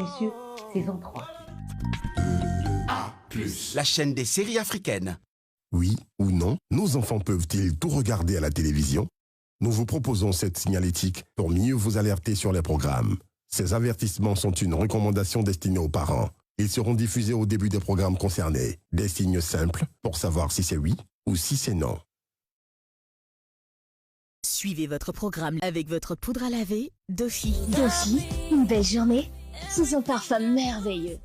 Messieurs, saison 3. La chaîne des séries africaines. Oui ou non, nos enfants peuvent-ils tout regarder à la télévision? Nous vous proposons cette signalétique pour mieux vous alerter sur les programmes. Ces avertissements sont une recommandation destinée aux parents. Ils seront diffusés au début des programmes concernés. Des signes simples pour savoir si c'est oui ou si c'est non. Suivez votre programme avec votre poudre à laver Dofi. Dofi, une belle journée sous son parfum merveilleux.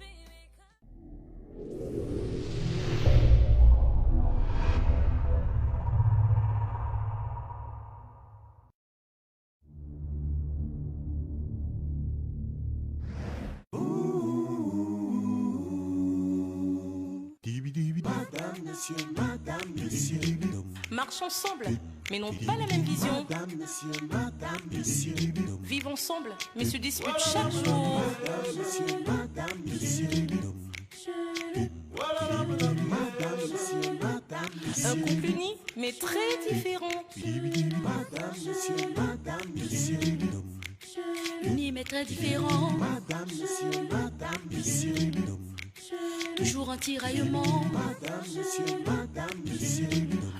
Madame, monsieur, marchent ensemble, mais n'ont pas la même vision. Vivent ensemble, mais se disputent chaque jour. Un couple uni, mais très différent. Uni, mais très différent. Toujours un tiraillement.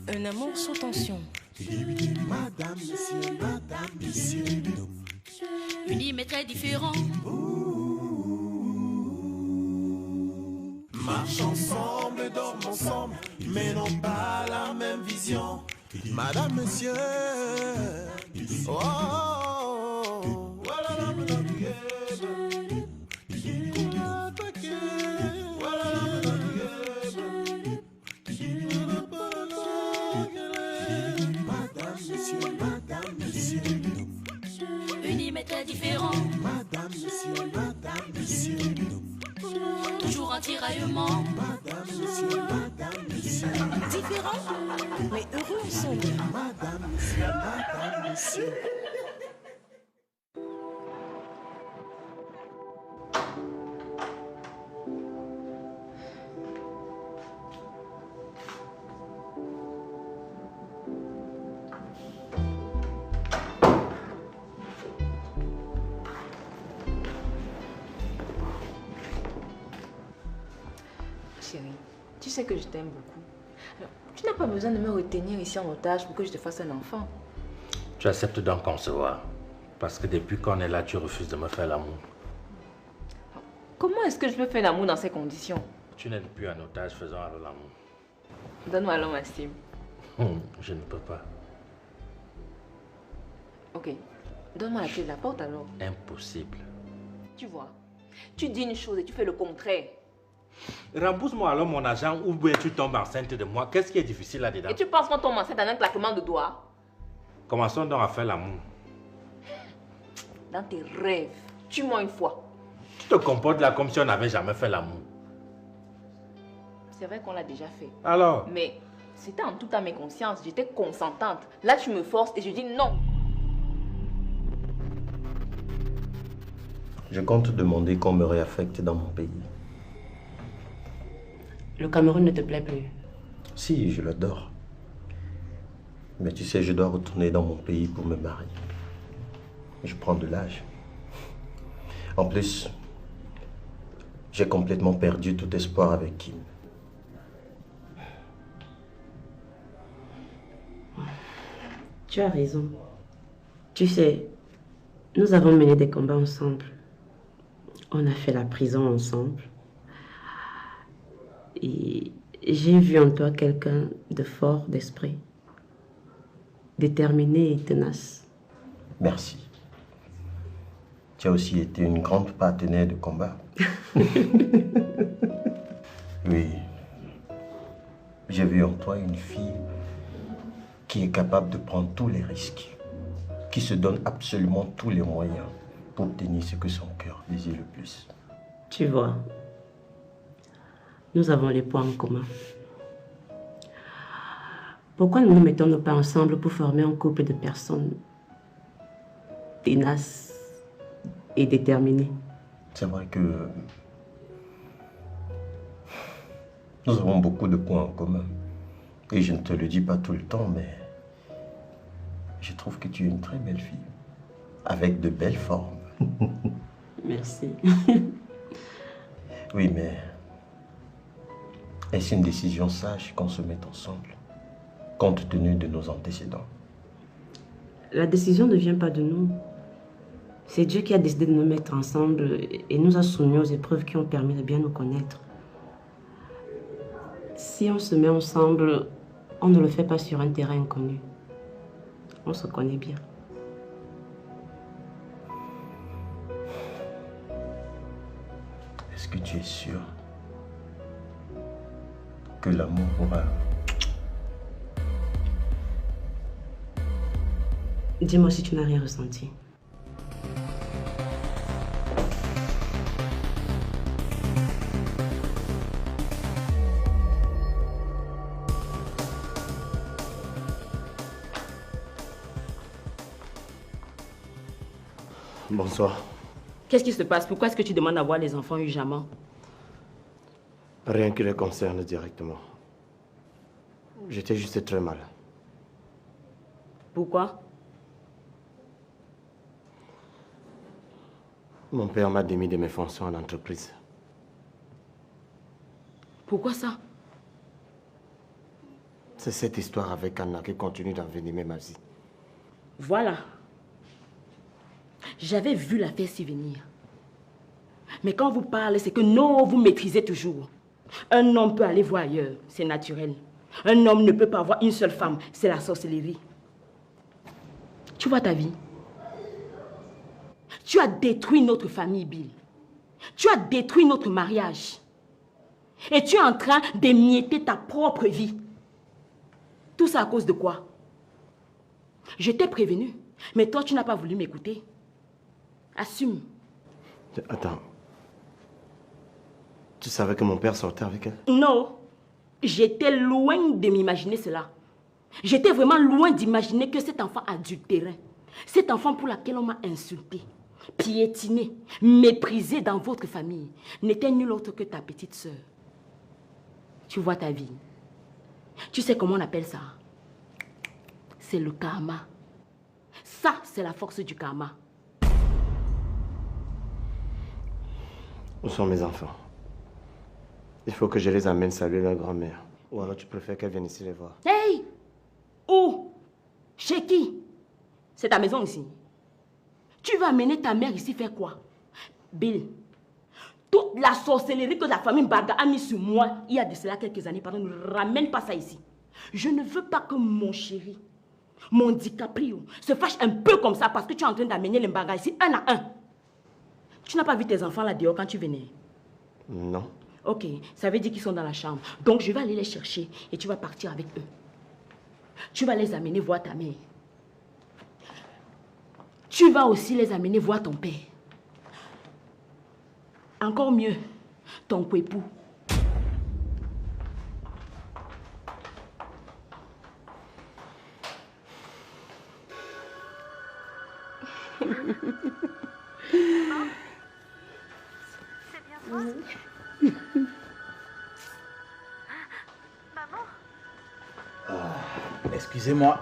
Un amour sous tension. Unis mais très différents. Marchent ensemble, dorment ensemble, mais n'ont pas la même vision. Madame, monsieur. Oh, oh, oh. Voilà, madame, Unis mais très différents. madame, monsieur. Toujours un tiraillement. Madame, monsieur. Différents, mais heureux ensemble. Madame, monsieur. Chérie, tu sais que je t'aime beaucoup. Alors, tu n'as pas besoin de me retenir ici en otage pour que je te fasse un enfant. Tu acceptes donc qu'on se voit. Parce que depuis qu'on est là, tu refuses de me faire l'amour. Comment est-ce que je peux faire l'amour dans ces conditions? Tu n'es plus un otage, faisons alors l'amour. Donne-moi alors ma stime. Je ne peux pas. Ok, donne-moi la clé de la porte alors. Impossible. Tu vois, tu dis une chose et tu fais le contraire. Rembourse-moi alors mon argent ou bien tu tombes enceinte de moi. Qu'est-ce qui est difficile là-dedans? Et tu penses qu'on tombe enceinte dans un claquement de doigts? Commençons donc à faire l'amour. Dans tes rêves, tue-moi une fois. Tu te comportes là comme si on n'avait jamais fait l'amour. C'est vrai qu'on l'a déjà fait. Alors? Mais c'était en toute âme et conscience, j'étais consentante. Là tu me forces et je dis non. Je compte demander qu'on me réaffecte dans mon pays. Le Cameroun ne te plaît plus? Si, je l'adore. Mais tu sais, je dois retourner dans mon pays pour me marier. Je prends de l'âge. En plus, j'ai complètement perdu tout espoir avec Kim. Tu as raison. Tu sais, nous avons mené des combats ensemble. On a fait la prison ensemble. Et j'ai vu en toi quelqu'un de fort d'esprit, déterminé et tenace. Merci. Tu as aussi été une grande partenaire de combat. Oui. J'ai vu en toi une fille qui est capable de prendre tous les risques, qui se donne absolument tous les moyens pour obtenir ce que son cœur désire le plus. Tu vois, nous avons les points en commun. Pourquoi nous ne nous mettons pas ensemble pour former un couple de personnes ténaces et déterminées? C'est vrai que nous avons beaucoup de points en commun. Et je ne te le dis pas tout le temps, mais je trouve que tu es une très belle fille, avec de belles formes. Merci. Oui, mais est-ce une décision sage qu'on se mette ensemble, compte tenu de nos antécédents? La décision ne vient pas de nous. C'est Dieu qui a décidé de nous mettre ensemble et nous a soumis aux épreuves qui ont permis de bien nous connaître. Si on se met ensemble, on ne le fait pas sur un terrain inconnu. On se connaît bien. Est-ce que tu es sûr que l'amour pourra... Dis-moi si tu n'as rien ressenti. Bonsoir. Qu'est-ce qui se passe? Pourquoi est-ce que tu demandes à voir les enfants urgemment? Rien qui les concerne directement. J'étais juste très mal. Pourquoi? Mon père m'a démis de mes fonctions en entreprise. Pourquoi ça? C'est cette histoire avec Anna qui continue d'envenimer ma vie. Voilà. J'avais vu l'affaire s'y venir. Mais quand vous parlez, c'est que non, vous maîtrisez toujours. Un homme peut aller voir ailleurs, c'est naturel. Un homme ne peut pas avoir une seule femme, c'est la sorcellerie. Tu vois ta vie? Tu as détruit notre famille, Bill. Tu as détruit notre mariage. Et tu es en train d'émietter ta propre vie. Tout ça à cause de quoi? Je t'ai prévenu, mais toi, tu n'as pas voulu m'écouter. Assume. Attends. Tu savais que mon père sortait avec elle? Non. J'étais loin de m'imaginer cela. J'étais vraiment loin d'imaginer que cet enfant adultérait. Cet enfant pour lequel on m'a insulté, piétiné, méprisé dans votre famille, n'était nul autre que ta petite sœur. Tu vois ta vie. Tu sais comment on appelle ça? C'est le karma. Ça, c'est la force du karma. Où sont mes enfants? Il faut que je les amène saluer leur grand-mère. Ou alors tu préfères qu'elle vienne ici les voir? Hey! Où? Chez qui? C'est ta maison ici. Tu vas amener ta mère ici faire quoi? Bill, toute la sorcellerie que la famille Baga a mis sur moi il y a de cela quelques années, pardon, ne ramène pas ça ici. Je ne veux pas que mon chéri, mon DiCaprio, se fâche un peu comme ça parce que tu es en train d'amener les Baga ici un à un. Tu n'as pas vu tes enfants là dehors quand tu venais? Non. Ok, ça veut dire qu'ils sont dans la chambre. Donc je vais aller les chercher et tu vas partir avec eux. Tu vas les amener voir ta mère. Tu vas aussi les amener voir ton père. Encore mieux, ton époux. C'est bien toi? Excusez-moi,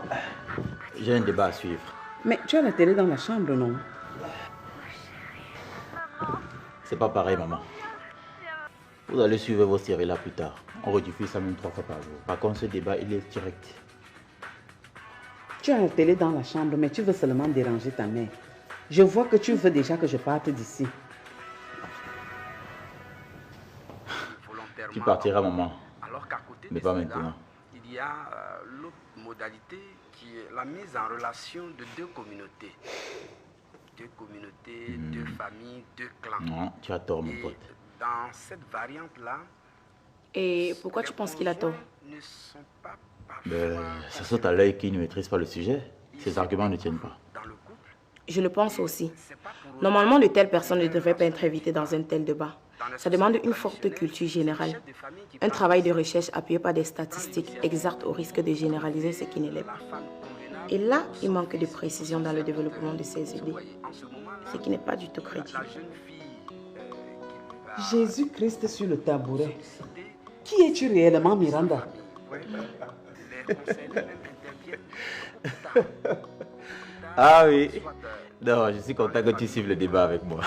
j'ai un débat à suivre. Mais tu as la télé dans la chambre, non? C'est pas pareil, maman. Vous allez suivre vos séries là plus tard. On rediffuse ça même 3 fois par jour. Par contre, ce débat, il est direct. Tu as la télé dans la chambre, mais tu veux seulement déranger ta mère. Je vois que tu veux déjà que je parte d'ici. Tu partiras, maman. Mais pas maintenant. Il y a l'autre modalité qui est la mise en relation de deux communautés. Deux communautés, deux familles, deux clans. Non, tu as tort, mon pote. Dans cette variante-là... Et pourquoi tu penses qu'il a tort? Ça saute à l'œil qu'il ne maîtrise pas le sujet. Ses arguments ne tiennent pas. Je le pense aussi. Normalement, de telles personnes ne devraient pas être invitées dans un tel débat. Ça demande une forte culture générale. Un travail de recherche appuyé par des statistiques exactes au risque de généraliser ce qui ne l'est pas. Et là, il manque de précision dans le développement de ces idées. Ce qui n'est pas du tout crédible. Jésus-Christ sur le tabouret. Qui es-tu réellement, Miranda? Ah oui. Non, je suis content que tu suives le débat avec moi.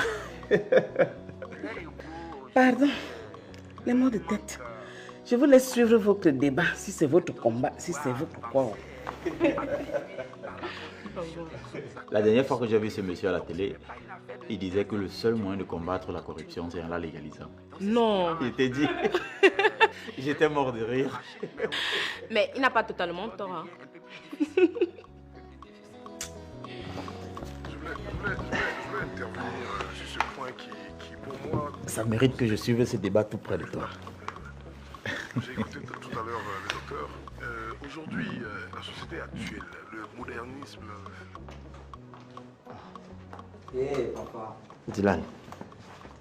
Pardon. Les maux de tête. Je vous laisse suivre votre débat, si c'est votre combat, si c'est votre quoi. La dernière fois que j'ai vu ce monsieur à la télé, il disait que le seul moyen de combattre la corruption, c'est en la légalisant. Non. Il t'a dit. J'étais mort de rire. Mais il n'a pas totalement tort. Hein. Je voulais intervenir sur ce point qui pour moi... Ça mérite que je suive ce débat tout près de toi. J'ai écouté tout à l'heure le docteur. Aujourd'hui, la société actuelle, le modernisme... Hé, papa. Dylan,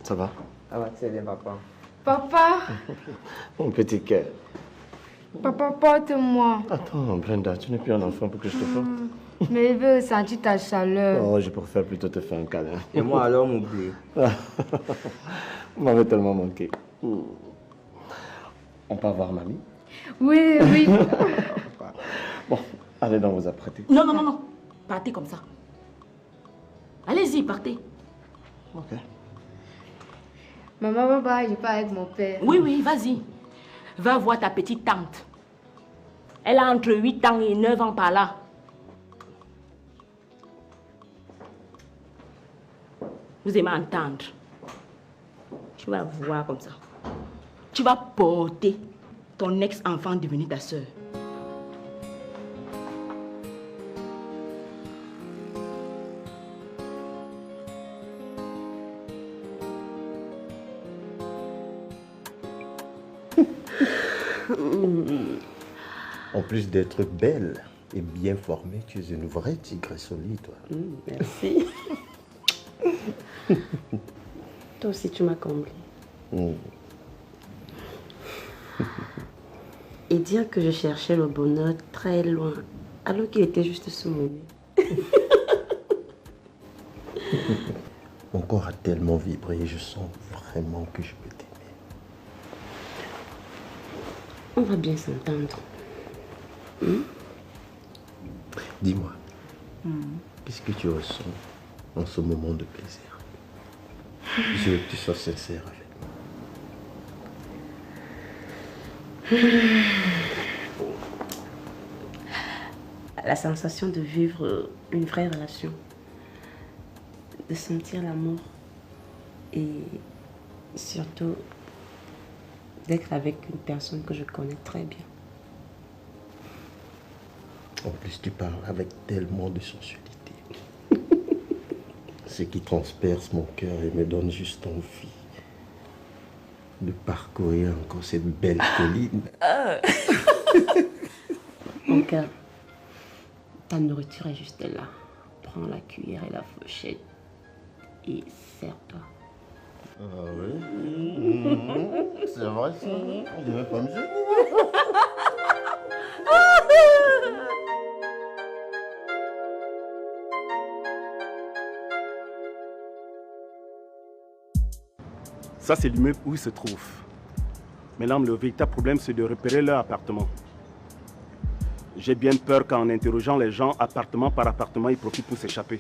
ça va? Ça va très bien, papa. Papa, Mon petit cœur. papa, porte-moi. Attends, Brenda, tu n'es plus un enfant pour que je te porte. Mais je veux ressentir ta chaleur. Oh, je préfère plutôt te faire un câlin. Et moi alors, mon bleu? Vous m'avez tellement manqué. On peut voir mamie? Oui, oui. Bon, allez donc vous apprêter. Non, non, non, non. Partez comme ça. Allez-y, partez. Ok. Maman, bye, je pars avec mon père. Oui, oui, vas-y. Va voir ta petite tante. Elle a entre 8 ans et 9 ans par là. Vous aimez entendre. Tu vas voir comme ça. Tu vas porter ton ex-enfant devenu ta soeur. En plus d'être belle et bien formée, tu es une vraie tigre solide, toi. Merci. Toi aussi, tu m'as comblé. Et dire que je cherchais le bonheur très loin, alors qu'il était juste sous mon nez. Mon corps a tellement vibré et je sens vraiment que je peux t'aimer. On va bien s'entendre. Dis-moi, qu'est-ce que tu ressens en ce moment de plaisir? Je veux que tu sois sincère avec moi. La sensation de vivre une vraie relation, de sentir l'amour et surtout d'être avec une personne que je connais très bien. En plus, tu parles avec tellement de sensualité. Ce qui transperce mon cœur et me donne juste envie de parcourir encore cette belle colline. Mon cœur, ta nourriture est juste là. Prends la cuillère et la fourchette et sers-toi. Ah oui? C'est vrai ça? On dirait pas me gêner. Ça, c'est l'immeuble où ils se trouvent. Maintenant, le véritable problème, c'est de repérer leur appartement. J'ai bien peur qu'en interrogeant les gens, appartement par appartement, ils profitent pour s'échapper.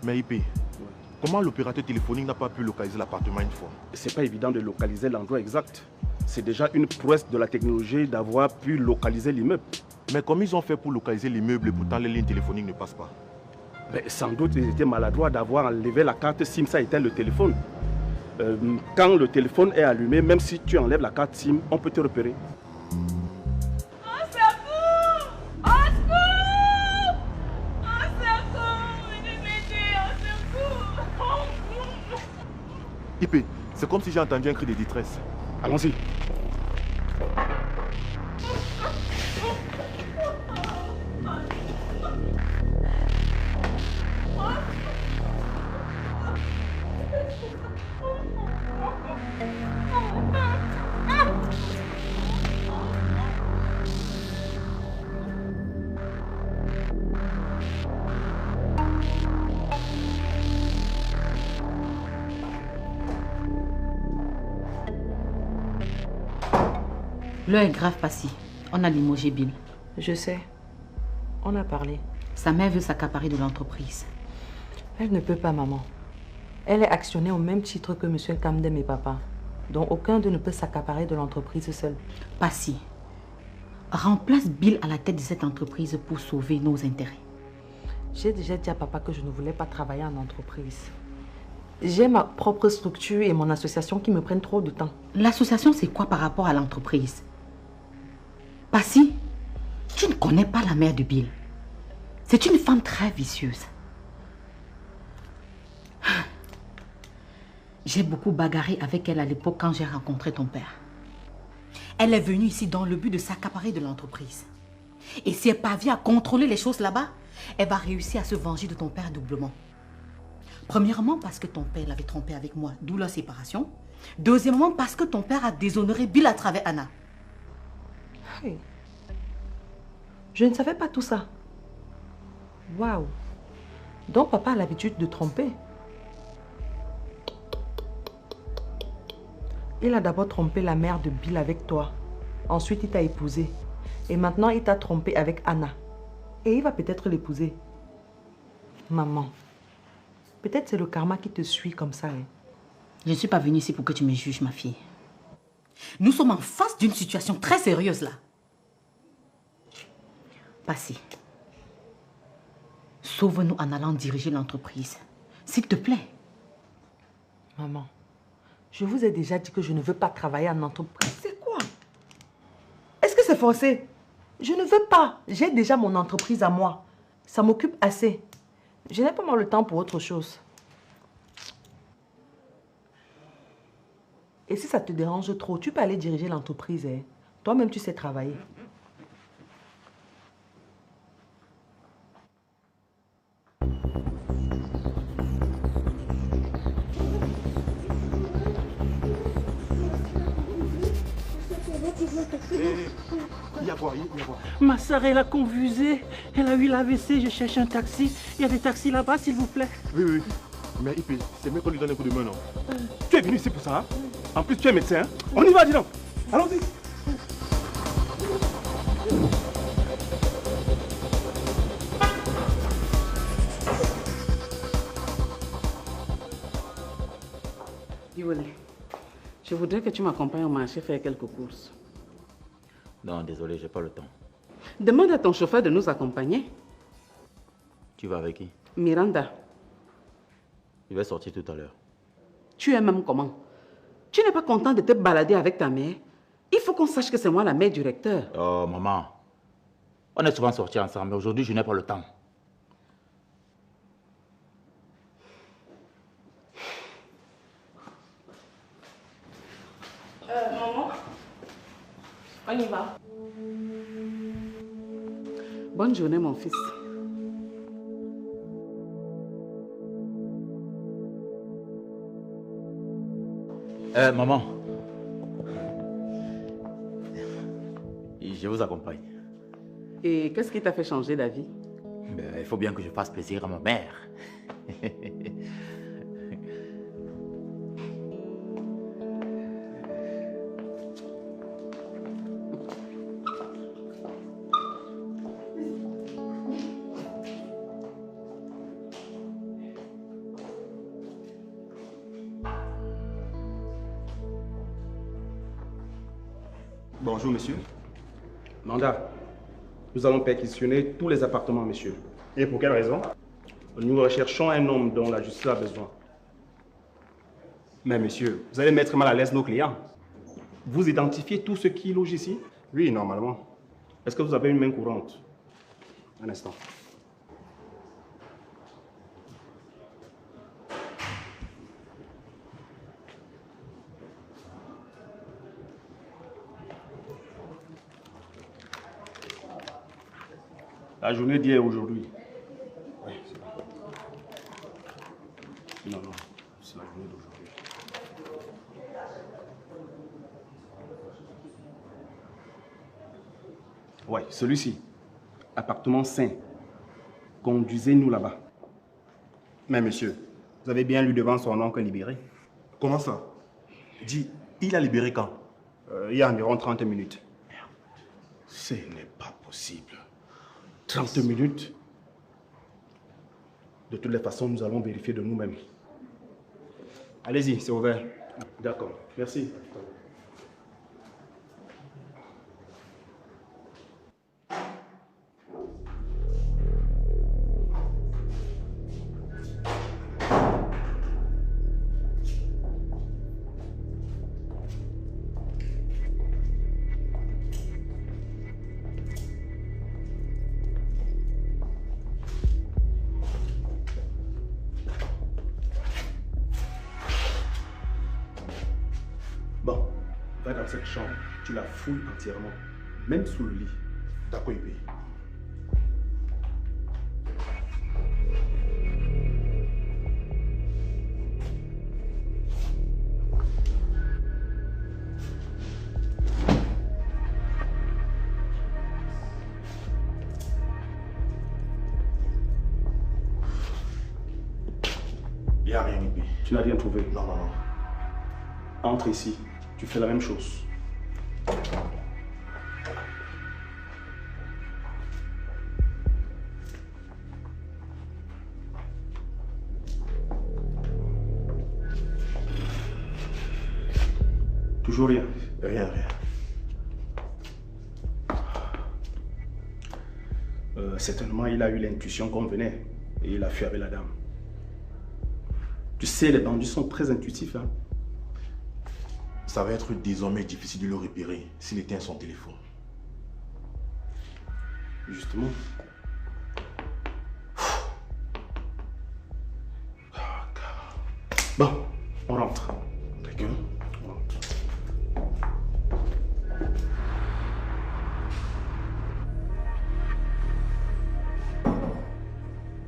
Mais IP, comment l'opérateur téléphonique n'a pas pu localiser l'appartement une fois? C'est pas évident de localiser l'endroit exact. C'est déjà une prouesse de la technologie d'avoir pu localiser l'immeuble. Mais comment ils ont fait pour localiser l'immeuble et pourtant les lignes téléphoniques ne passent pas? Mais sans doute, ils étaient maladroits d'avoir enlevé la carte SIM, ça éteint le téléphone. Quand le téléphone est allumé, même si tu enlèves la carte SIM, on peut te repérer. IP, c'est comme si j'ai entendu un cri de détresse. Allons-y. L'heure est grave passée. On a limogé Bill. Je sais. On a parlé. Sa mère veut s'accaparer de l'entreprise. Elle ne peut pas, maman. Elle est actionnaire au même titre que M. Kamdem et papa. Donc aucun d'eux ne peut s'accaparer de l'entreprise seul. Pas si. Remplace Bill à la tête de cette entreprise pour sauver nos intérêts. J'ai déjà dit à papa que je ne voulais pas travailler en entreprise. J'ai ma propre structure et mon association qui me prennent trop de temps. L'association, c'est quoi par rapport à l'entreprise? Passy, tu ne connais pas la mère de Bill. C'est une femme très vicieuse. J'ai beaucoup bagarré avec elle à l'époque quand j'ai rencontré ton père. Elle est venue ici dans le but de s'accaparer de l'entreprise. Et si elle parvient à contrôler les choses là-bas, elle va réussir à se venger de ton père doublement. Premièrement, parce que ton père l'avait trompé avec moi, d'où la séparation. Deuxièmement, parce que ton père a déshonoré Bill à travers Anna. Hey. Je ne savais pas tout ça. Waouh. Donc papa a l'habitude de tromper. Il a d'abord trompé la mère de Bill avec toi. Ensuite, il t'a épousé. Et maintenant, il t'a trompé avec Anna. Et il va peut-être l'épouser. Maman, peut-être c'est le karma qui te suit comme ça. Hein. Je ne suis pas venue ici pour que tu me juges, ma fille. Nous sommes en face d'une situation très sérieuse là. Passy. Sauve-nous en allant diriger l'entreprise. S'il te plaît. Maman, je vous ai déjà dit que je ne veux pas travailler en entreprise. C'est quoi? Est-ce que c'est forcé? Je ne veux pas. J'ai déjà mon entreprise à moi. Ça m'occupe assez. Je n'ai pas mal le temps pour autre chose. Et si ça te dérange trop, tu peux aller diriger l'entreprise. Hein. Toi-même, tu sais travailler. Il y a quoi? Ma soeur, elle a convulsé. Elle a eu l'AVC. Je cherche un taxi. Il y a des taxis là-bas, s'il vous plaît. Oui, oui. Mais c'est mieux qu'on lui donne un coup de main, non? Tu es venu ici pour ça, hein? En plus, tu es médecin. Hein? On y va, dis donc. Allons-y. Iwole, je voudrais que tu m'accompagnes au marché faire quelques courses. Non, désolé, j'ai pas le temps. Demande à ton chauffeur de nous accompagner. Tu vas avec qui? Miranda. Il va sortir tout à l'heure. Tu es même comment? Tu n'es pas content de te balader avec ta mère? Il faut qu'on sache que c'est moi la mère du recteur. Oh, maman. On est souvent sortis ensemble, mais aujourd'hui, je n'ai pas le temps. Maman, on y va. Bonne journée, mon fils. Maman. Je vous accompagne. Et qu'est-ce qui t'a fait changer d'avis? Ben, il faut bien que je fasse plaisir à ma mère. Bonjour, monsieur. Mandat. Nous allons perquisitionner tous les appartements, monsieur. Et pour quelle raison? Nous recherchons un homme dont la justice a besoin. Mais monsieur, vous allez mettre mal à l'aise nos clients. Vous identifiez tous ceux qui logent ici? Oui, normalement. Est-ce que vous avez une main courante? Un instant. La journée d'hier et aujourd'hui. Oui, c'est bon. Non, non, c'est la journée d'aujourd'hui. Oui, celui-ci. Appartement 5. Conduisez-nous là-bas. Mais monsieur, vous avez bien lu devant son oncle libéré? Comment ça? Dis, il a libéré quand? Il y a environ 30 minutes. Ce n'est pas possible. 30 minutes. De toutes les façons, nous allons vérifier de nous-mêmes. Allez-y, c'est ouvert. D'accord, merci. Bon, va dans cette chambre, tu la fouilles entièrement, même sous le lit. D'accord, Ibe. Il n'y a rien, Ibe. Tu n'as rien trouvé? Non, non, non. Entre ici, tu fais la même chose. Toujours rien? Rien, rien. Certainement, il a eu l'intuition qu'on venait et il a fui avec la dame. Tu sais, les bandits sont très intuitifs, hein? Ça va être désormais difficile de le repérer s'il éteint son téléphone. Justement. Bon, on rentre. D'accord? On rentre.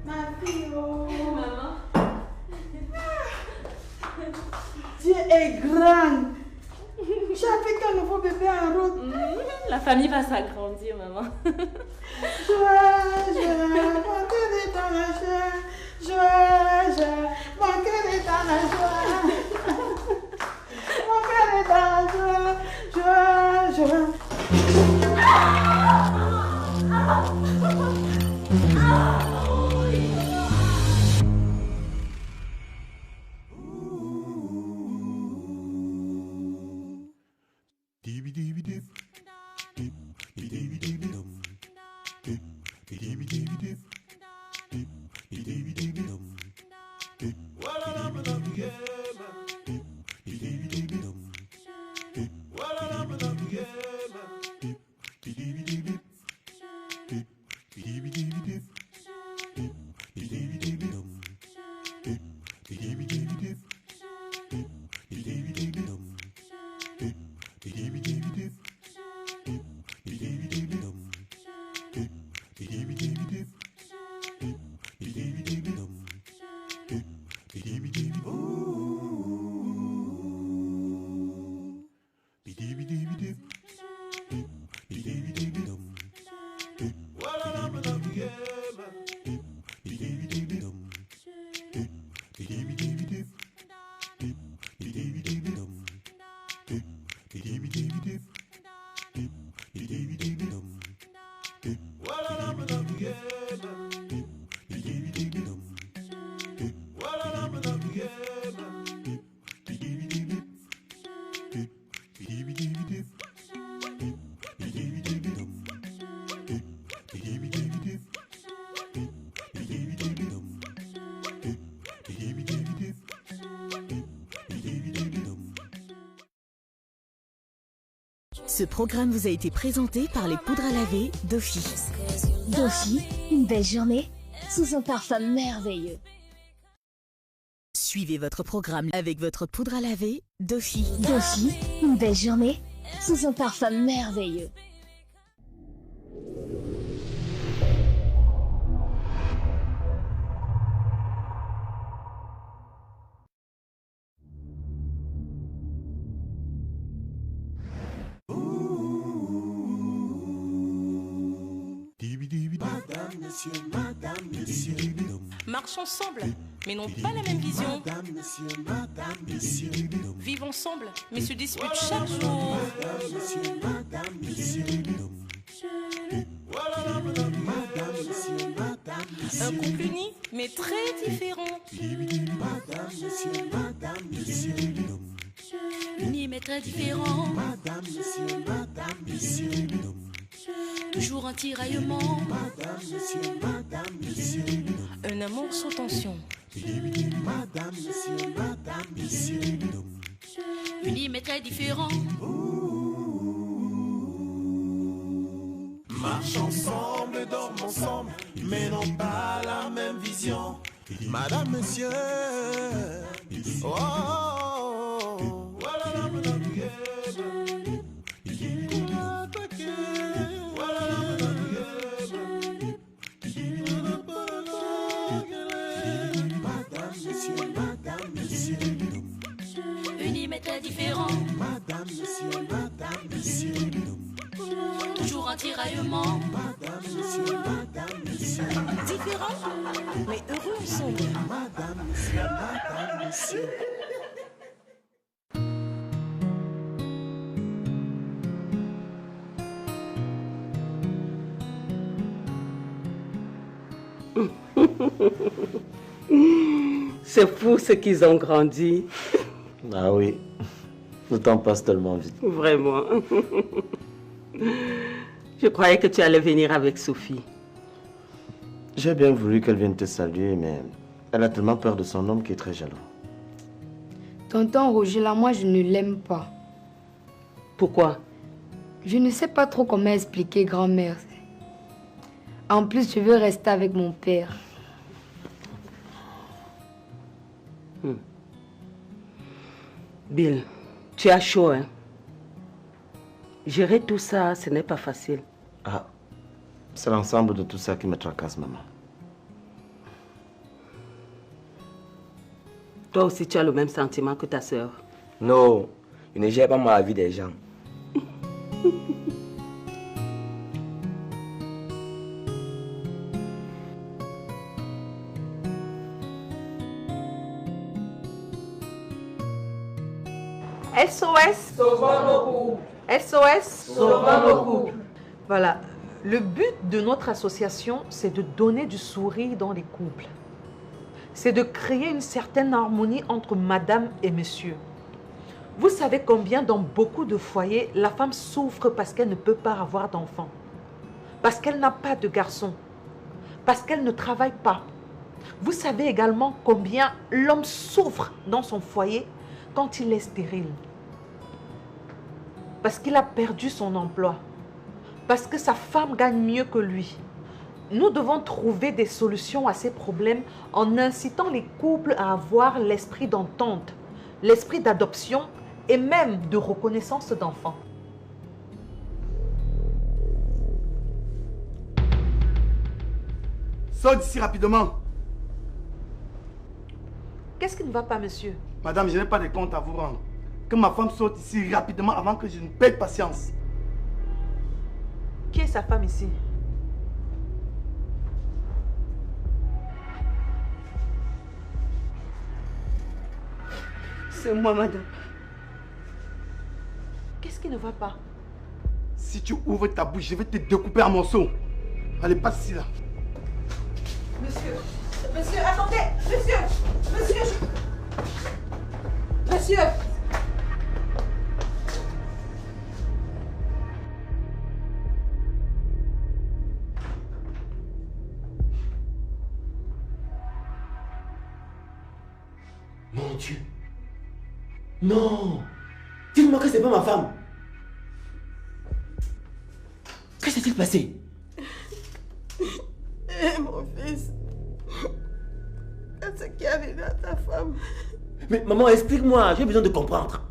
Ma fille, oh. Maman. Dieu est grand. J'ai avec un nouveau bébé en route. La famille va s'agrandir, maman. Joie, mon cœur est dans la joie. Joie, mon cœur est dans la joie. Mon cœur est dans la joie. Joie. Ce programme vous a été présenté par les poudres à laver Dofi. Dofi, une belle journée sous un parfum merveilleux. Suivez votre programme avec votre poudre à laver Dofi. Dofi, une belle journée sous un parfum merveilleux. Marchent ensemble, mais n'ont pas la même vision. Vivent ensemble, mais se disputent chaque jour. Un couple uni, mais très différent. Uni mais très différent. Madame, monsieur, toujours un tiraillement. Madame, monsieur, un amour sans tension. Madame, monsieur, Uni mais très différent. Marche ensemble, dorme ensemble, mais n'ont pas la même vision. Madame, monsieur, oh, voilà, madame, monsieur, Unis mais très différent. Madame, monsieur, toujours un tiraillement. Madame, monsieur, différent, mais heureux ensemble. Madame, monsieur. C'est fou ce qu'ils ont grandi. Ah oui, le temps passe tellement vite. Vraiment. Je croyais que tu allais venir avec Sophie. J'ai bien voulu qu'elle vienne te saluer, mais elle a tellement peur de son homme qui est très jaloux. Tonton Roger, là, moi, je ne l'aime pas. Pourquoi? Je ne sais pas trop comment expliquer, grand-mère. En plus, je veux rester avec mon père. Bill, tu as chaud, hein? Gérer tout ça, ce n'est pas facile. Ah, c'est l'ensemble de tout ça qui me tracasse, maman. Toi aussi, tu as le même sentiment que ta sœur. Non, je ne gère pas mal la vie des gens. SOS, sauvons nos couples. SOS, sauvons nos couples. Voilà, le but de notre association, c'est de donner du sourire dans les couples. C'est de créer une certaine harmonie entre madame et monsieur. Vous savez combien dans beaucoup de foyers, la femme souffre parce qu'elle ne peut pas avoir d'enfant, parce qu'elle n'a pas de garçon, parce qu'elle ne travaille pas. Vous savez également combien l'homme souffre dans son foyer quand il est stérile, parce qu'il a perdu son emploi, parce que sa femme gagne mieux que lui. Nous devons trouver des solutions à ces problèmes en incitant les couples à avoir l'esprit d'entente, l'esprit d'adoption et même de reconnaissance d'enfants. Sors d'ici rapidement. Qu'est-ce qui ne va pas, monsieur? Madame, je n'ai pas de compte à vous rendre. Que ma femme sorte ici rapidement avant que je ne perde patience. Qui est sa femme ici? C'est moi, madame. Qu'est-ce qui ne va pas? Si tu ouvres ta bouche, je vais te découper en morceaux. Allez, passe ici là. Monsieur, attendez! Monsieur! Mon Dieu. Non. Dis-moi que c'est pas ma femme. Que s'est-il passé? Mon fils, qu'est-ce qui est arrivé à ta femme? Mais maman, explique-moi, j'ai besoin de comprendre.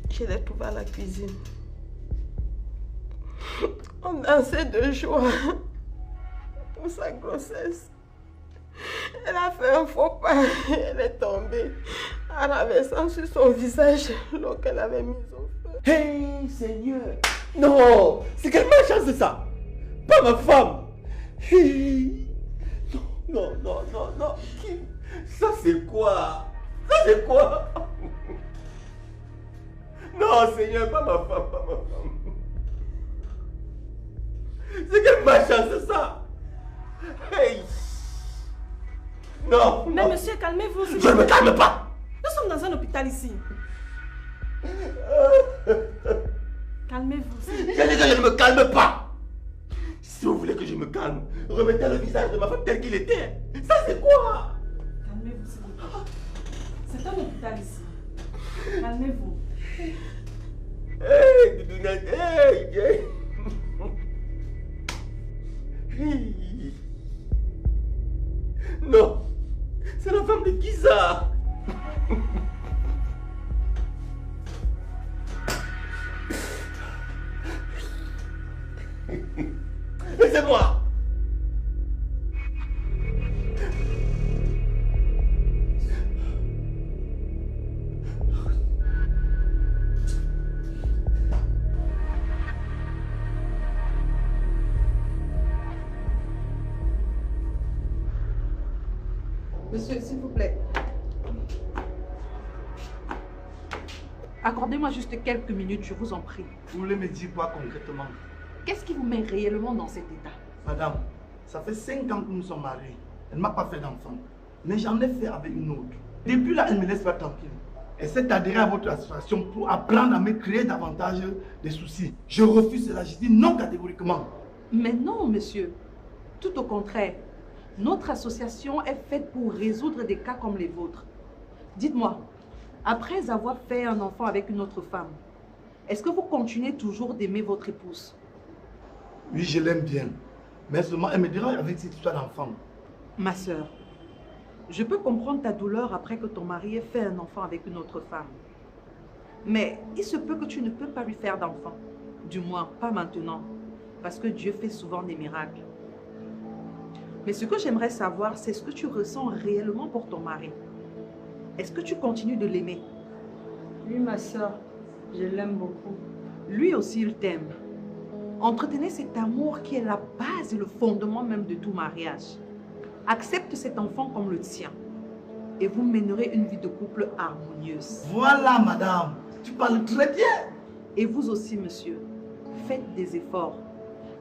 Je l'ai trouvée à la cuisine. On dansait de joie pour sa grossesse. Elle a fait un faux pas, elle est tombée en renversant sur son visage l'eau qu'elle avait mise au feu. Hey Seigneur! Non! C'est quelle malchance ça! Pas ma femme! Hey. Non. Ça c'est quoi? Ça c'est quoi? Non Seigneur, pas ma femme. C'est quelle malchance ça? Hey! Non. Mais monsieur, calmez-vous. Je ne me calme pas. Nous sommes dans un hôpital ici. Calmez-vous. J'ai dit que je ne me calme pas. Si vous voulez que je me calme, remettez le visage de ma femme tel qu'il était. Ça c'est quoi? Calmez-vous, s'il vous plaît. C'est un hôpital ici. Calmez-vous. Hey, Doudouna, hey. Non, c'est la femme de qui ça? Laissez-moi. Monsieur, s'il vous plaît. Accordez-moi juste quelques minutes, je vous en prie. Vous voulez me dire quoi concrètement? Qu'est-ce qui vous met réellement dans cet état? Madame, ça fait 5 ans que nous sommes mariés. Elle ne m'a pas fait d'enfant. Mais j'en ai fait avec une autre. Depuis là, elle ne me laisse pas tranquille. Elle s'est adhérée à votre association pour apprendre à me créer davantage de soucis. Je refuse cela, je dis non catégoriquement. Mais non, monsieur. Tout au contraire. Notre association est faite pour résoudre des cas comme les vôtres. Dites-moi, après avoir fait un enfant avec une autre femme, est-ce que vous continuez toujours d'aimer votre épouse? Oui, je l'aime bien. Mais seulement, elle me dérange avec cette histoire d'enfant. Ma sœur, je peux comprendre ta douleur après que ton mari ait fait un enfant avec une autre femme. Mais il se peut que tu ne peux pas lui faire d'enfant. Du moins, pas maintenant. Parce que Dieu fait souvent des miracles. Mais ce que j'aimerais savoir, c'est ce que tu ressens réellement pour ton mari. Est-ce que tu continues de l'aimer? Oui, ma soeur, je l'aime beaucoup. Lui aussi, il t'aime. Entretenez cet amour qui est la base et le fondement même de tout mariage. Accepte cet enfant comme le tien. Et vous mènerez une vie de couple harmonieuse. Voilà, madame. Tu parles très bien. Et vous aussi, monsieur. Faites des efforts.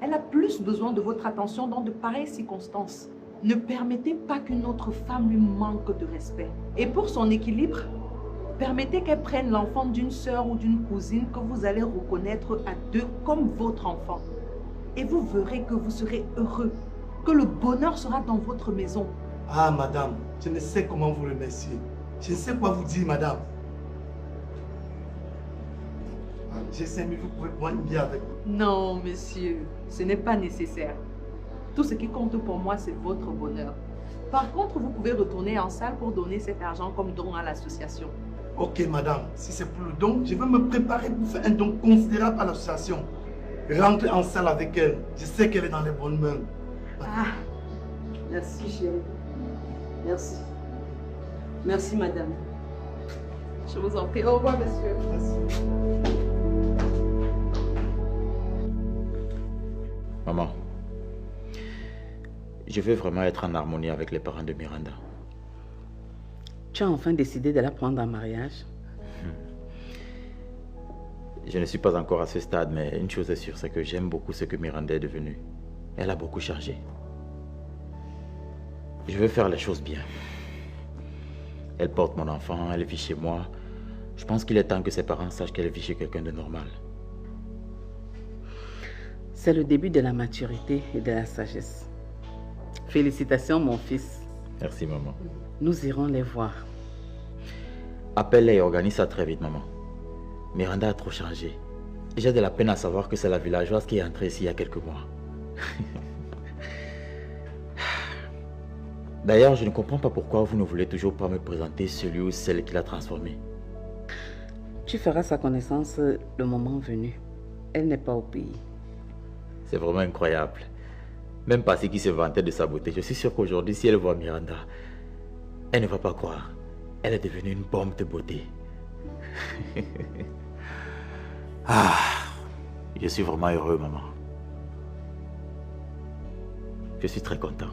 Elle a plus besoin de votre attention dans de pareilles circonstances. Ne permettez pas qu'une autre femme lui manque de respect. Et pour son équilibre, permettez qu'elle prenne l'enfant d'une sœur ou d'une cousine que vous allez reconnaître à deux comme votre enfant. Et vous verrez que vous serez heureux, que le bonheur sera dans votre maison. Ah, madame, je ne sais comment vous remercier. Je ne sais quoi vous dire, madame. J'ai 5 minutes, vous pouvez boire une bière avec moi. Non, monsieur, ce n'est pas nécessaire. Tout ce qui compte pour moi, c'est votre bonheur. Par contre, vous pouvez retourner en salle pour donner cet argent comme don à l'association. Ok, madame, si c'est pour le don, je vais me préparer pour faire un don considérable à l'association. Rentrez en salle avec elle. Je sais qu'elle est dans les bonnes mains. Ah, merci chérie. Merci. Merci madame. Je vous en prie. Au revoir, monsieur. Merci. Maman, je veux vraiment être en harmonie avec les parents de Miranda. Tu as enfin décidé de la prendre en mariage? Je ne suis pas encore à ce stade, mais une chose est sûre, c'est que j'aime beaucoup ce que Miranda est devenue. Elle a beaucoup changé. Je veux faire les choses bien. Elle porte mon enfant, elle vit chez moi. Je pense qu'il est temps que ses parents sachent qu'elle vit chez quelqu'un de normal. C'est le début de la maturité et de la sagesse. Félicitations, mon fils. Merci, maman. Nous irons les voir. Appelle-les et organise ça très vite, maman. Miranda a trop changé. Et j'ai de la peine à savoir que c'est la villageoise qui est entrée ici il y a quelques mois. D'ailleurs, je ne comprends pas pourquoi vous ne voulez toujours pas me présenter celui ou celle qui l'a transformée. Tu feras sa connaissance le moment venu. Elle n'est pas au pays. C'est vraiment incroyable. Même Passy qui se vantait de sa beauté, je suis sûr qu'aujourd'hui, si elle voit Miranda, elle ne va pas croire. Elle est devenue une bombe de beauté. Ah, je suis vraiment heureux, maman. Je suis très content.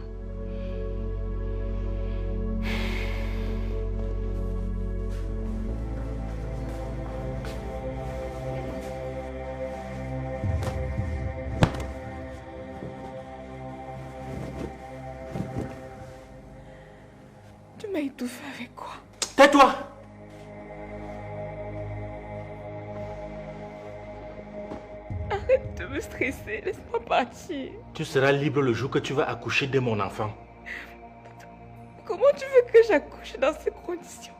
tout fait avec quoi? Tais-toi! Arrête de me stresser, laisse-moi partir. Tu seras libre le jour que tu vas accoucher de mon enfant. Comment tu veux que j'accouche dans ces conditions?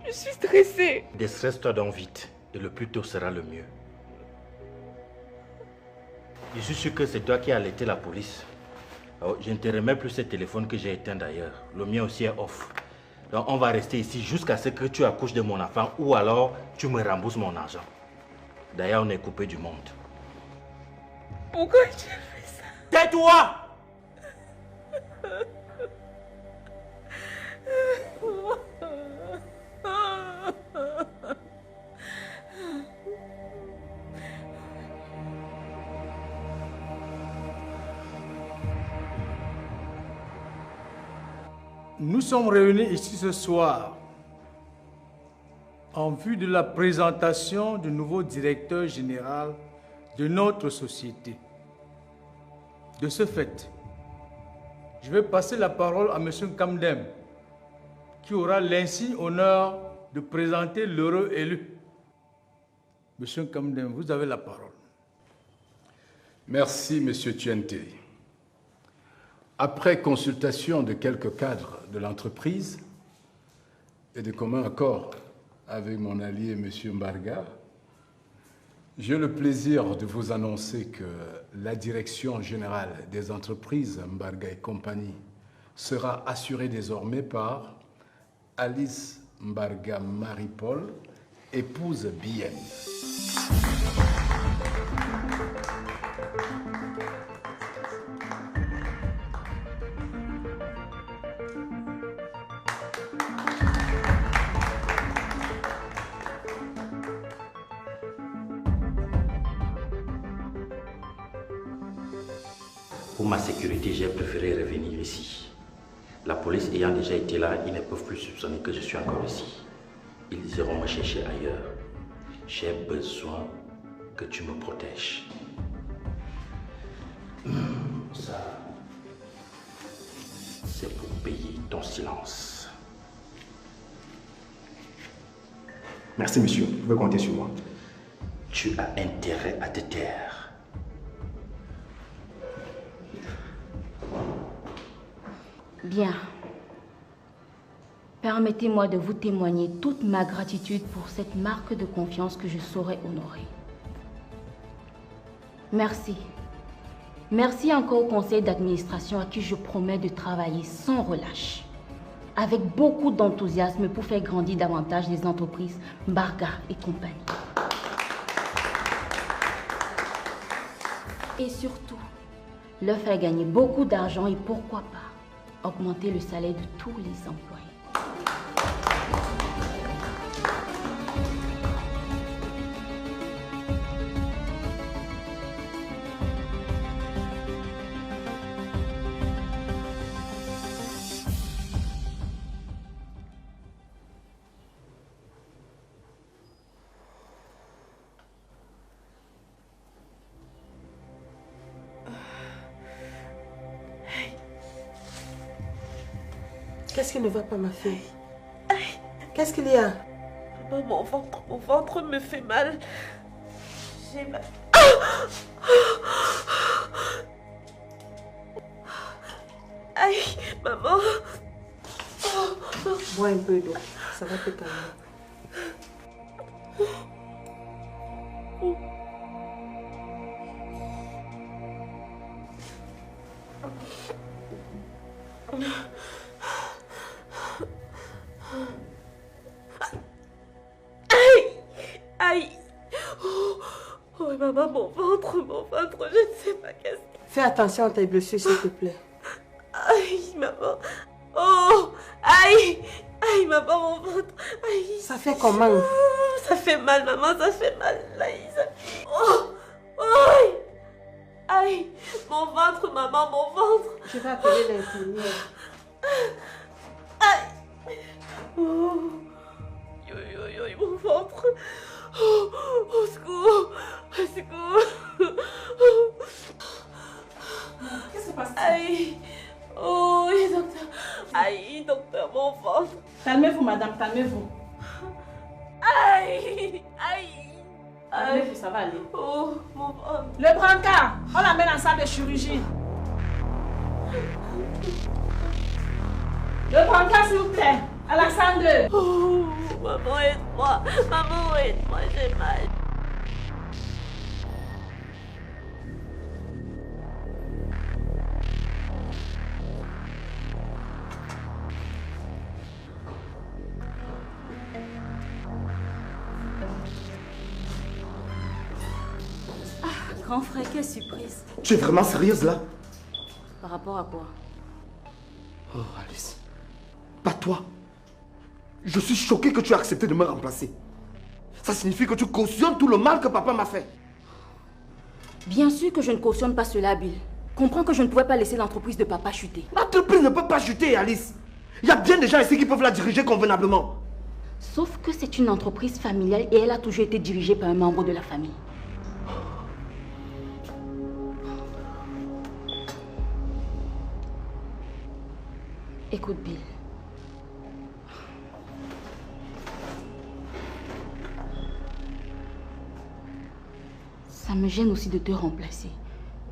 Je suis stressée. Déstresse-toi donc vite, et le plus tôt sera le mieux. Je suis sûr que c'est toi qui as alerté la police. Oh, je ne te remets plus ce téléphone que j'ai éteint d'ailleurs. Le mien aussi est off. Donc on va rester ici jusqu'à ce que tu accouches de mon enfant ou alors tu me rembourses mon argent. D'ailleurs, on est coupé du monde. Pourquoi tu fais ça? Tais-toi! Nous sommes réunis ici ce soir en vue de la présentation du nouveau directeur général de notre société. De ce fait, je vais passer la parole à M. Kamdem, qui aura l'insigne honneur de présenter l'heureux élu. M. Kamdem, vous avez la parole. Merci, M. Tuenteri. Après consultation de quelques cadres de l'entreprise et de commun accord avec mon allié M. Mbarga, j'ai le plaisir de vous annoncer que la direction générale des entreprises Mbarga et compagnie sera assurée désormais par Alice Mbarga Marie-Paul, épouse Bien. Pour ma sécurité, j'ai préféré revenir ici. La police ayant déjà été là, ils ne peuvent plus soupçonner que je suis encore ici. Ils iront me chercher ailleurs. J'ai besoin que tu me protèges. Ça, c'est pour payer ton silence. Merci, monsieur. Vous pouvez compter sur moi. Tu as intérêt à te taire. Bien. Permettez-moi de vous témoigner toute ma gratitude pour cette marque de confiance que je saurais honorer. Merci. Merci encore au conseil d'administration à qui je promets de travailler sans relâche, avec beaucoup d'enthousiasme pour faire grandir davantage les entreprises Mbarga et compagnie. Et surtout, leur faire gagner beaucoup d'argent et pourquoi pas augmenter le salaire de tous les employés. Qu'est-ce qui ne va pas, ma fille? Qu'est-ce qu'il y a? Mon ventre me fait mal. J'ai mal. Aïe, maman. Bois un peu d'eau, ça va te calmer. Aïe. Oh, maman, mon ventre, je ne sais pas qu'est-ce que... Fais attention à tes blessures, s'il te plaît. Aïe, maman. Oh, aïe. Aïe, maman, mon ventre. Aïe. Ça fait comment? Ça fait mal, maman, ça fait mal. Aïe, ça... Oh, aïe. Aïe, mon ventre, maman, mon ventre. Je vais appeler l'infirmière. Aïe. Oh. Mon ventre. Oh, au secours. Au secours. Qu'est-ce qui se passe? Aïe. Oh, docteur. Aïe, docteur, mon ventre. Calmez-vous, madame, calmez-vous. Aïe, aïe. Calmez-vous, ça va aller. Oh, mon ventre. Le brancard, on l'amène en salle de chirurgie. Le brancard, s'il vous plaît. Alassane 2. Oh, maman, aide-moi. Maman, aide-moi, j'ai mal. Grand frère, quelle surprise. Tu es vraiment sérieuse là? Par rapport à quoi? Oh Alice, pas toi. Je suis choqué que tu aies accepté de me remplacer. Ça signifie que tu cautionnes tout le mal que papa m'a fait. Bien sûr que je ne cautionne pas cela, Bill. Comprends que je ne pouvais pas laisser l'entreprise de papa chuter. L'entreprise ne peut pas chuter, Alice. Il y a bien des gens ici qui peuvent la diriger convenablement. Sauf que c'est une entreprise familiale et elle a toujours été dirigée par un membre de la famille. Écoute, Bill. Ça me gêne aussi de te remplacer.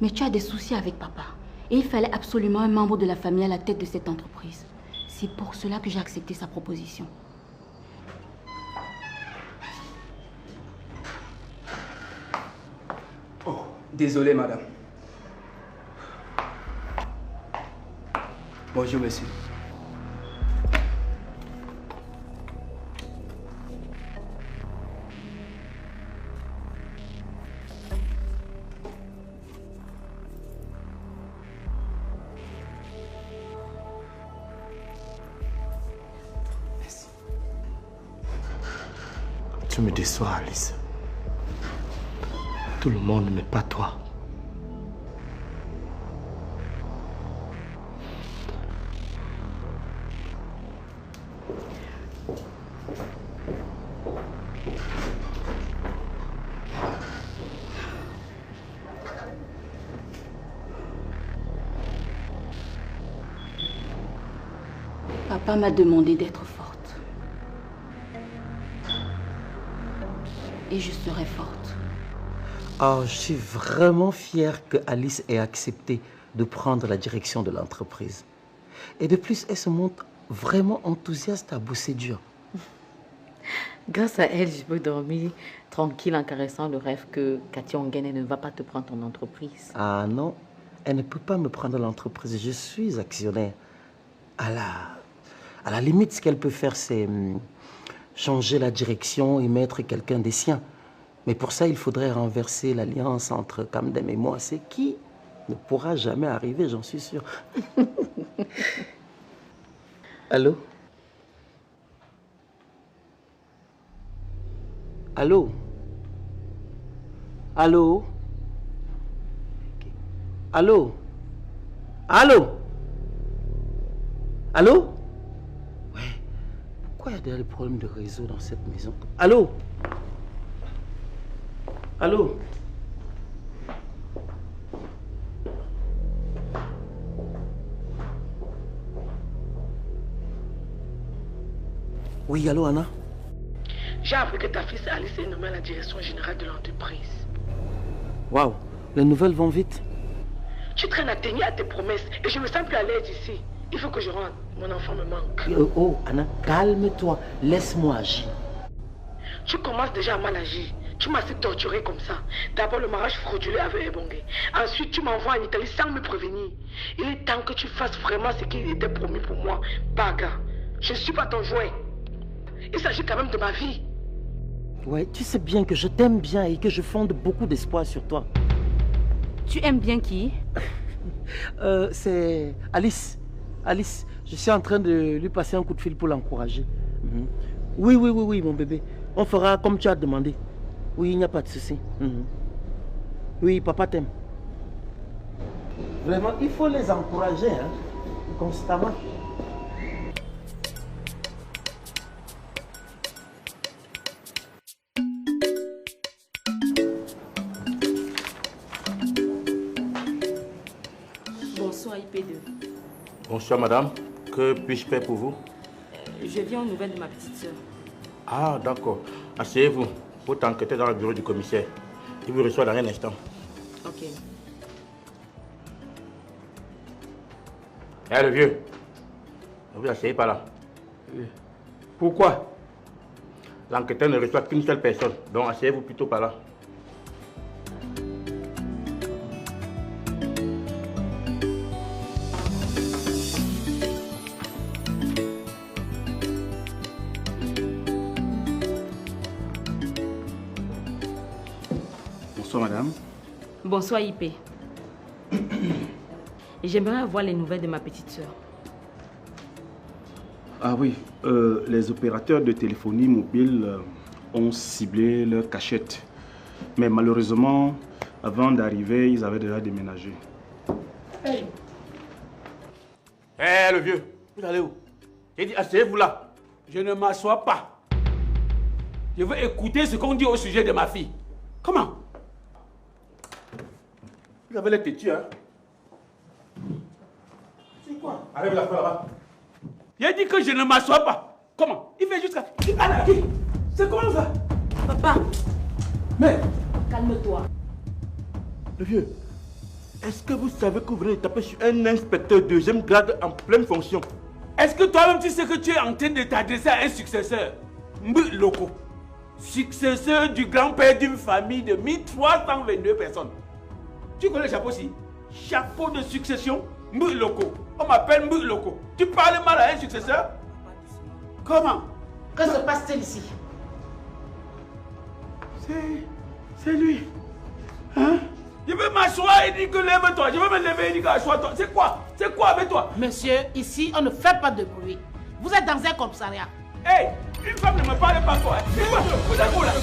Mais tu as des soucis avec papa. Et il fallait absolument un membre de la famille à la tête de cette entreprise. C'est pour cela que j'ai accepté sa proposition. Oh, désolé, madame. Bonjour, monsieur. Tu me déçois, Alice. Tout le monde, mais pas toi. Papa m'a demandé d'être forte. Et je serai forte. Oh, je suis vraiment fière que Alice ait accepté de prendre la direction de l'entreprise. Et de plus, elle se montre vraiment enthousiaste à bosser dur. Grâce à elle, je peux dormir tranquille en caressant le rêve que Cathy Ongene ne va pas te prendre ton entreprise. Ah non, elle ne peut pas me prendre l'entreprise. Je suis actionnaire. À la limite, ce qu'elle peut faire, c'est changer la direction et mettre quelqu'un des siens. Mais pour ça, il faudrait renverser l'alliance entre Kamdem et moi. C'est qui ne pourra jamais arriver, j'en suis sûr. Allô? Allô? Allô? Allô? Allô? Allô? Ouais. Pourquoi il y a des problèmes de réseau dans cette maison? Allô? Allô? Oui, allô, Anna? J'ai appris que ta fille Alice est nommée à la direction générale de l'entreprise. Waouh, les nouvelles vont vite. Tu traînes à tenir à tes promesses et je me sens plus à l'aise ici. Il faut que je rentre. Mon enfant me manque. Oh, Anna, calme-toi. Laisse-moi agir. Tu commences déjà à mal agir. Tu m'as assez torturé comme ça. D'abord le mariage frauduleux avec Ebongue. Ensuite, tu m'envoies en Italie sans me prévenir. Il est temps que tu fasses vraiment ce qui était promis pour moi. Baga, je ne suis pas ton jouet. Il s'agit quand même de ma vie. Ouais, tu sais bien que je t'aime bien et que je fonde beaucoup d'espoir sur toi. Tu aimes bien qui? C'est Alice. Alice, je suis en train de lui passer un coup de fil pour l'encourager. Oui, mon bébé. On fera comme tu as demandé. Oui, il n'y a pas de souci. Oui, papa t'aime. Vraiment, il faut les encourager, hein, constamment. Bonsoir, IP2. Bonsoir madame, que puis-je faire pour vous? Je viens aux nouvelles de ma petite soeur. Ah, d'accord. Asseyez-vous. Vous t'enquêtez dans le bureau du commissaire. Il vous reçoit dans un instant. Ok. Eh, le vieux. Ne vous asseyez pas là. Pourquoi? L'enquêteur ne reçoit qu'une seule personne. Donc, asseyez-vous plutôt par là. Bonsoir, madame. Bonsoir, IP. J'aimerais avoir les nouvelles de ma petite soeur. Ah oui, les opérateurs de téléphonie mobile ont ciblé leur cachette. Mais malheureusement, avant d'arriver, ils avaient déjà déménagé. Hey, le vieux, vous allez où? J'ai dit, asseyez-vous là. Je ne m'assois pas. Je veux écouter ce qu'on dit au sujet de ma fille. Comment? Vous avez les têtus, hein? C'est quoi? Allez, la faire là-bas. J'ai dit que je ne m'assois pas. Comment? Il fait jusqu'à... C'est comment ça? Papa. Mais... Calme-toi. Le vieux, est-ce que vous savez que vous venez de taper sur un inspecteur deuxième grade en pleine fonction? Est-ce que toi-même tu sais que tu es en train de t'adresser à un successeur? Mbu Loko. Successeur du grand-père d'une famille de 1322 personnes. Tu connais le chapeau aussi? Chapeau de succession, Mbu Loko. On m'appelle Mbu Loko. Tu parles mal à un successeur? Comment? Que se passe-t-il ici? C'est lui. Hein? Je veux m'asseoir et dire que lève-toi. Je veux me lever et dire que assois-toi. C'est quoi? C'est quoi avec toi? Monsieur, ici, on ne fait pas de bruit. Vous êtes dans un commissariat. Hey! Une femme ne me parle pas quoi? C'est quoi? Vous êtes où là?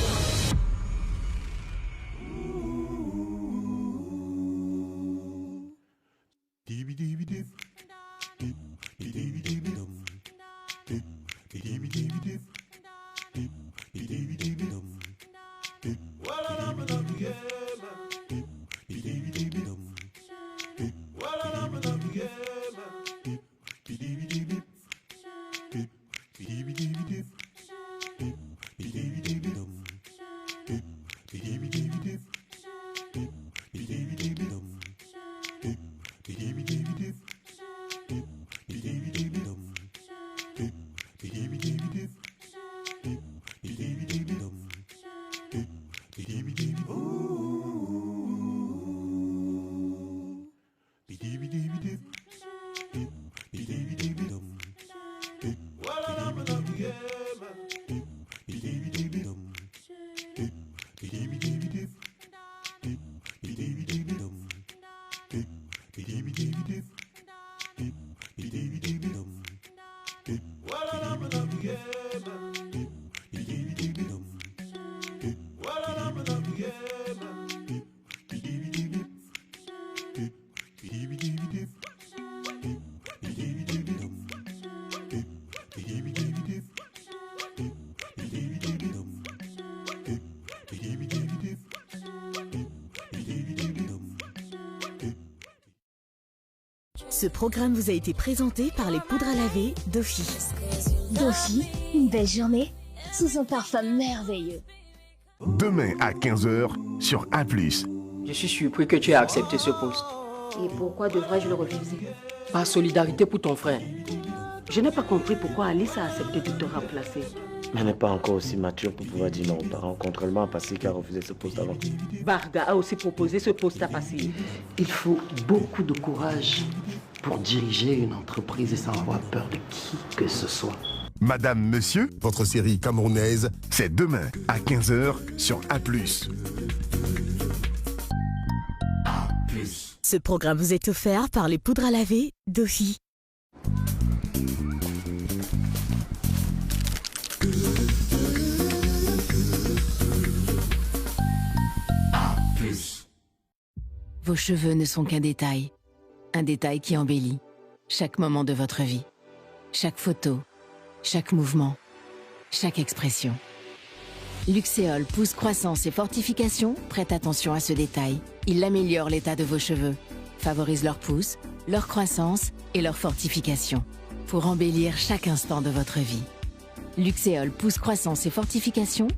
Ce programme vous a été présenté par les poudres à laver Dofi. Dofi, une belle journée sous un parfum merveilleux. Demain à 15h sur A+. Je suis surpris que tu aies accepté ce poste. Et pourquoi devrais-je le refuser? Par solidarité pour ton frère. Je n'ai pas compris pourquoi Alice a accepté de te remplacer. Mais elle n'est pas encore aussi mature pour pouvoir dire non aux parents, contrairement à Passy qui a refusé ce poste avant. Varga a aussi proposé ce poste à Passy. Il faut beaucoup de courage pour diriger une entreprise sans avoir peur de qui que ce soit. Madame, Monsieur, votre série camerounaise, c'est demain à 15h sur A+. Ce programme vous est offert par les poudres à laver Dofi. Vos cheveux ne sont qu'un détail. Un détail qui embellit chaque moment de votre vie. Chaque photo, chaque mouvement, chaque expression. Luxéol pousse croissance et fortification, prête attention à ce détail. Il améliore l'état de vos cheveux, favorise leur pousse, leur croissance et leur fortification. pour embellir chaque instant de votre vie. Luxéol pousse croissance et fortification